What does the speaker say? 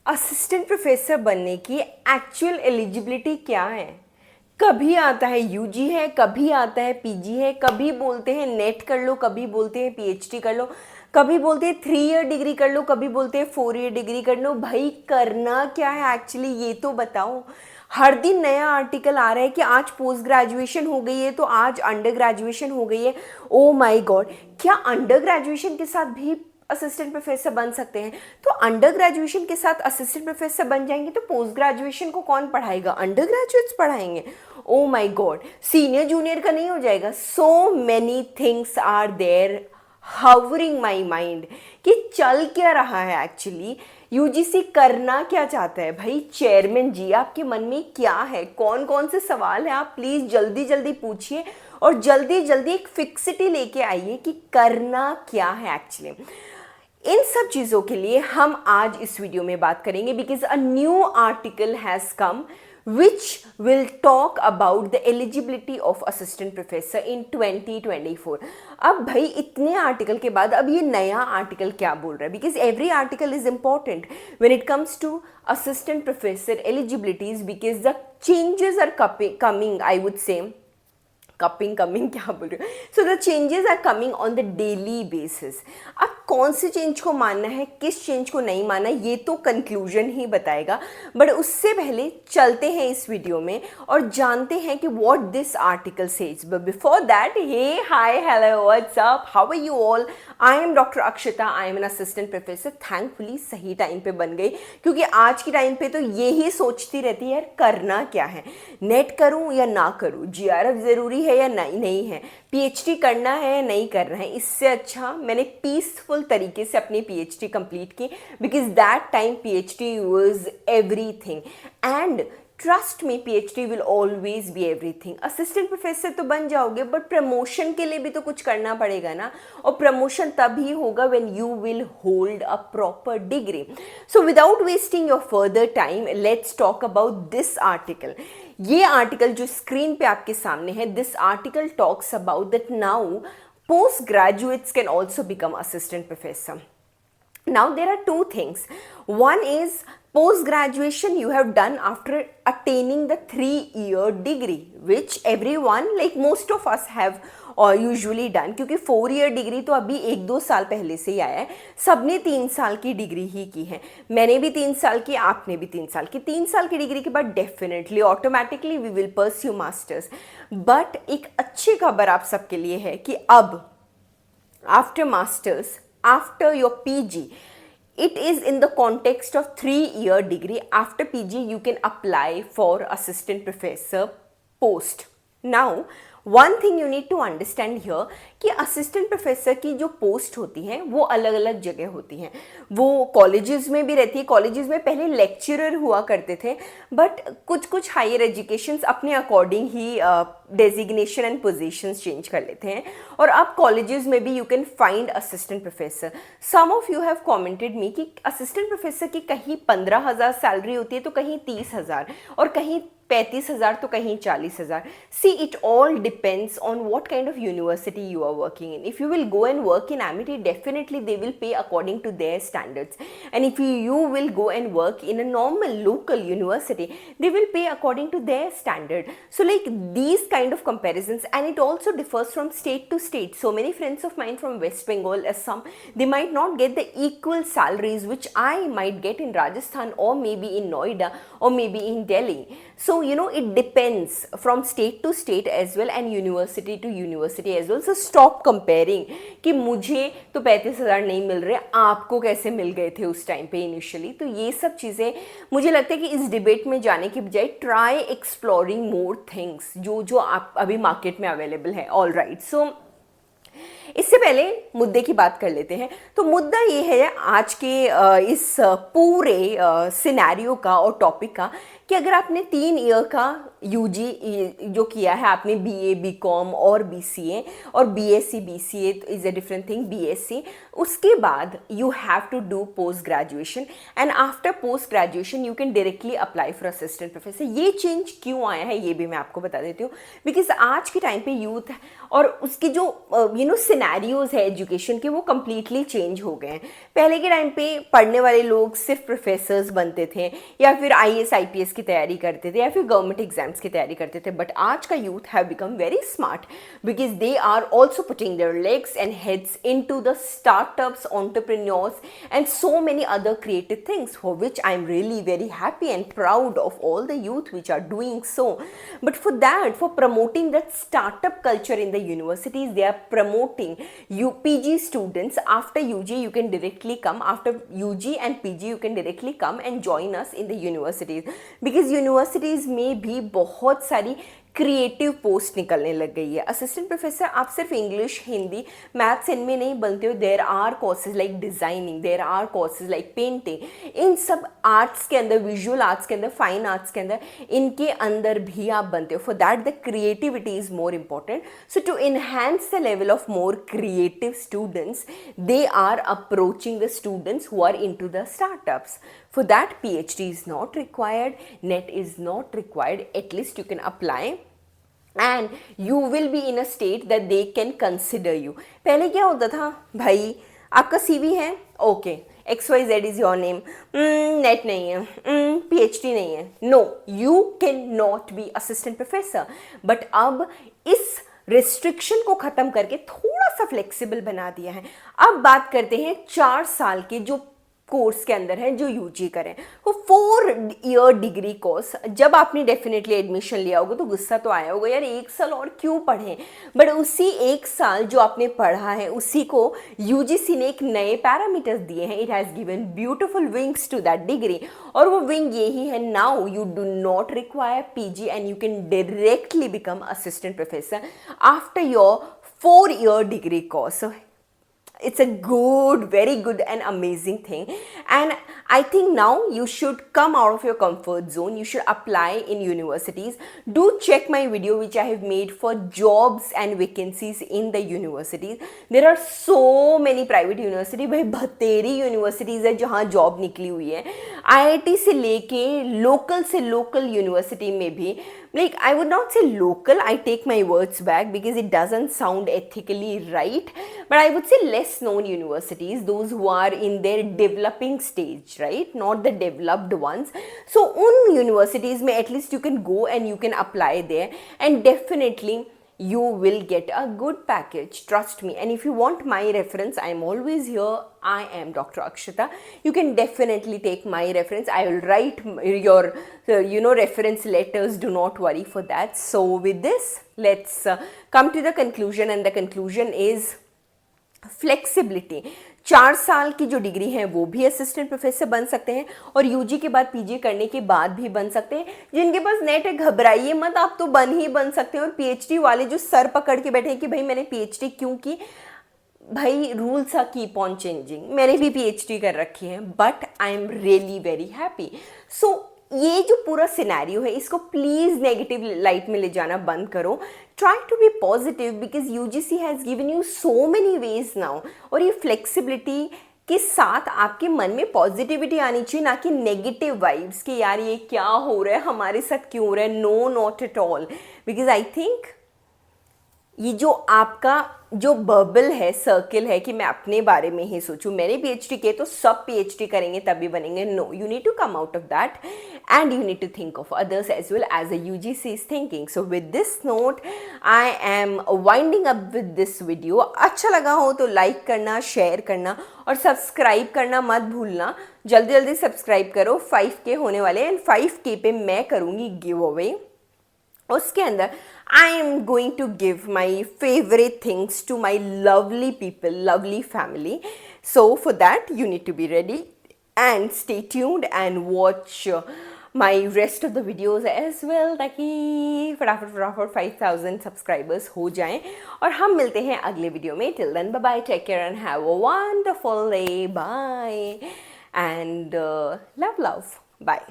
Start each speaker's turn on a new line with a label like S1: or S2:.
S1: Assistant professor बनने की actual eligibility क्या है? कभी आता है यूजी है, कभी आता है पीजी है, कभी बोलते हैं नेट कर लो, कभी बोलते हैं पीएचडी कर लो, कभी बोलते हैं 3 ईयर डिग्री कर लो, कभी बोलते हैं 4 ईयर डिग्री कर लो। भाई करना क्या है एक्चुअली, ये तो बताओ। हर दिन नया आर्टिकल आ रहा है कि आज पोस्ट ग्रेजुएशन हो गई है तो आज अंडर ग्रेजुएशन हो गई है। ओ माय गॉड, क्या अंडर ग्रेजुएशन के साथ भी असिस्टेंट प्रोफेसर बन सकते हैं? तो अंडर ग्रेजुएशन के साथ असिस्टेंट प्रोफेसर बन जाएंगे तो पोस्ट ग्रेजुएशन को कौन पढ़ाएगा? अंडर ग्रेजुएट्स पढ़ाएंगे। Oh my god, senior junior का नहीं हो जाएगा? So many things are there hovering my mind कि चल क्या रहा है एक्चुअली। यूजीसी करना क्या चाहता है? भाई चेयरमैन जी, आपके मन में क्या है? कौन कौन से सवाल है? आप प्लीज जल्दी जल्दी पूछिए और जल्दी जल्दी एक फिक्सिटी लेके आइए कि करना क्या है एक्चुअली। इन सब चीज़ों के लिए हम आज इस वीडियो में बात करेंगे because a new article has come which will talk about the eligibility of assistant professor in 2024। अब भाई इतने आर्टिकल के बाद अब ये नया आर्टिकल क्या बोल रहा है? Because every article is important when it comes to assistant professor eligibilities because the changes are coming, I would say coming क्या बोल रही हूँ। So the changes are coming on the daily basis. अब कौन से चेंज को मानना है, किस चेंज को नहीं मानना, ये तो कंक्लूजन ही बताएगा। बट उससे पहले चलते हैं इस वीडियो में और जानते हैं कि what this article says. But before that, hey hi hello what's up, how are you all? I am doctor Akshata, I am an assistant professor. Thankfully सही टाइम पे बन गई, क्योंकि आज की टाइम पे तो यही सोचती रहती है यार करना क्या है, नेट करूं या ना करूं, जीआरएफ ज़रूरी है या नहीं है, पीएचडी करना है या नहीं करना है। इससे अच्छा मैंने पीसफुल तरीके से अपनी पीएचडी कंप्लीट की because that time PhD was everything. And trust में PhD will always be everything. Assistant professor तो बन जाओगे बट प्रमोशन के लिए भी तो कुछ करना पड़ेगा ना, और प्रमोशन तभी होगा when you will hold a proper degree. So without wasting your further time, let's talk about this article. ये आर्टिकल जो स्क्रीन पे आपके सामने है, this article talks about that now post graduates can also become assistant professor. Now there are two things. One is post graduation you have done after attaining the 3-year degree, which everyone, like most of us, have usually done, क्योंकि 4-year degree तो अभी 1-2 साल पहले से ही आया है। सबने 3 साल की डिग्री ही की है। मैंने भी 3 साल की, आपने भी 3 साल की। 3 साल की डिग्री के बाद definitely automatically we will pursue masters. But एक अच्छी खबर आप सबके लिए है कि अब after masters, after your PG, it is in the context of 3-year degree. After PG you can apply for assistant professor post. Now one thing you need to understand here कि असिस्टेंट प्रोफेसर की जो post होती हैं वो अलग अलग जगह होती हैं। वो कॉलेजेस में भी रहती है। कॉलेजेस में पहले लेक्चरर हुआ करते थे, बट कुछ कुछ हायर एजुकेशंस अपने अकॉर्डिंग ही डेजिग्नेशन एंड पोजीशंस चेंज कर लेते हैं। और अब कॉलेजेस में भी you can find assistant professor. Some of you have commented me कि असिस्टेंट प्रोफेसर की कहीं 15,000 सैलरी होती है तो कहीं 30,000 और कहीं 35,000 तो कहीं 40,000. See, it all depends on what kind of university you are working in. If you will go and work in Amity, definitely they will pay according to their standards. And if you will go and work in a normal local university, they will pay according to their standard. So like these kind of comparisons, and it also differs from state to state. So many friends of mine from West Bengal, Assam, they might not get the equal salaries which I might get in Rajasthan or maybe in Noida or maybe in Delhi. So you know, it depends from state to state as well and university to university as well. So stop comparing कि मुझे तो 35,000 नहीं मिल रहे, आपको कैसे मिल गए थे उस टाइम पे इनिशियली। तो ये सब चीज़ें मुझे लगता है कि इस डिबेट में जाने की बजाय ट्राई एक्सप्लोरिंग मोर थिंग्स जो आप अभी मार्केट में अवेलेबल है। ऑल राइट, सो इससे पहले मुद्दे की बात कर लेते हैं। तो मुद्दा ये है आज के इस पूरे सिनेरियो का और टॉपिक का कि अगर आपने 3 ईयर का यूजी जो किया है, आपने बीए, बीकॉम और बीसीए और BSc, BCA is a different thing, BSc, उसके बाद you have to do post graduation and after post graduation you can directly apply for assistant professor. ये चेंज क्यों आया है ये भी मैं आपको बता देती हूँ। बिकॉज आज के टाइम पे यूथ और उसकी जो सिनेरियोज है एजुकेशन के वो कम्प्लीटली चेंज हो गए हैं। पहले के टाइम पे पढ़ने वाले लोग सिर्फ प्रोफेसर्स बनते थे या फिर IAS IPS की तैयारी करते थे या फिर गवर्नमेंट एग्जाम्स की तैयारी करते थे, बट आज का youth have become very smart because they are also putting their legs and heads into the startups, entrepreneurs and so many other creative things, for which I am really very happy and proud of all the youth which are doing so. But for that, for promoting that startup culture in the universities, they are promoting UPG students. After UG you can directly come, after UG and PG you can directly come and join us in the universities, because universities में भी बहुत सारी creative post निकलने लग गई है। Assistant professor आप सिर्फ इंग्लिश, हिंदी, मैथ्स इनमें नहीं बनते हो। There are courses like designing, there are courses like painting, इन सब आर्ट्स के अंदर, विजुअल आर्ट्स के अंदर, फाइन आर्ट्स के अंदर, इनके अंदर भी आप बनते हो। For that the creativity is more important. So to enhance the level of more creative students, they are approaching the students who are in to the startups. For that, PhD is not required, NET is not required, at least you can apply and you will be in a state that they can consider you. पहले क्या होता था भाई, आपका CV है, okay, XYZ is your name, NET नहीं है, PhD नहीं है, no, you cannot be assistant professor. But अब इस रिस्ट्रिक्शन को ख़त्म करके थोड़ा सा फ्लेक्सिबल बना दिया है। अब बात करते हैं 4 साल के जो कोर्स के अंदर है, जो यूजी करें, वो 4 ईयर डिग्री कोर्स। जब आपने डेफिनेटली एडमिशन लिया होगा तो गुस्सा तो आया होगा, यार 1 साल और क्यों पढ़ें, बट उसी 1 साल जो आपने पढ़ा है उसी को यूजीसी ने एक नए पैरामीटर्स दिए हैं। It has given beautiful wings to that degree, और वो विंग यही है, now you do not require PG and you can directly become assistant professor after your 4 year degree course. It's a good, very good and amazing thing, and I think now you should come out of your comfort zone. You should apply in universities. Do check my video which I have made for jobs and vacancies in the universities. There are so many private universities, भाई बतेरी universities है जहाँ job निकली हुई है। IIT से लेके local university में भी, like I would not say local, I take my words back because it doesn't sound ethically right, but I would say less known universities, those who are in their developing stage, right, not the developed ones. So उन universities में at least you can go and you can apply there, and definitely you will get a good package, trust me. And if you want my reference, I am always here. I am Dr. Akshita. You can definitely take my reference. I will write your reference letters, do not worry for that. So with this, let's come to the conclusion, and the conclusion is flexibility. 4 साल की जो degree है वो भी assistant professor बन सकते हैं, और यूजी के बाद पीजी करने के बाद भी बन सकते हैं। जिनके पास नेट है घबराइए मत, आप तो बन सकते हैं। और पीएचडी वाले जो सर पकड़ के बैठे हैं कि भाई मैंने पीएचडी क्यों की, भाई rules are keep on changing. मैंने भी पीएचडी कर रखी है, but I am really very happy. So ये जो पूरा सिनेरियो है इसको प्लीज़ नेगेटिव लाइट में ले जाना बंद करो। Try to be positive because UGC has given you so many ways now, और ये फ्लेक्सिबिलिटी के साथ आपके मन में पॉजिटिविटी आनी चाहिए, ना कि नेगेटिव वाइब्स कि यार ये क्या हो रहा है, हमारे साथ क्यों हो रहा है। No, not at all, because I think ये जो आपका जो बबल है, सर्किल है कि मैं अपने बारे में ही सोचूं, मैंने पीएचडी किए तो सब पीएचडी करेंगे तभी बनेंगे। No, you need to come out of that and you need to think of others as well as a UGC is thinking. So with this note I am winding up with this video. अच्छा लगा हो तो like करना, share करना और subscribe करना मत भूलना। जल्दी जल्दी सब्सक्राइब करो, 5K होने वाले, एंड 5K पे मैं करूँगी गिव अवे। उसके अंदर I am going to give my favorite things to my lovely people, lovely family. So for that you need to be ready and stay tuned and watch my rest of the videos as well, ताकि फटाफट 5000 subscribers हो जाएं। और हम मिलते हैं अगले video में। Till then, bye bye, take care and have a wonderful day. Bye and love, bye.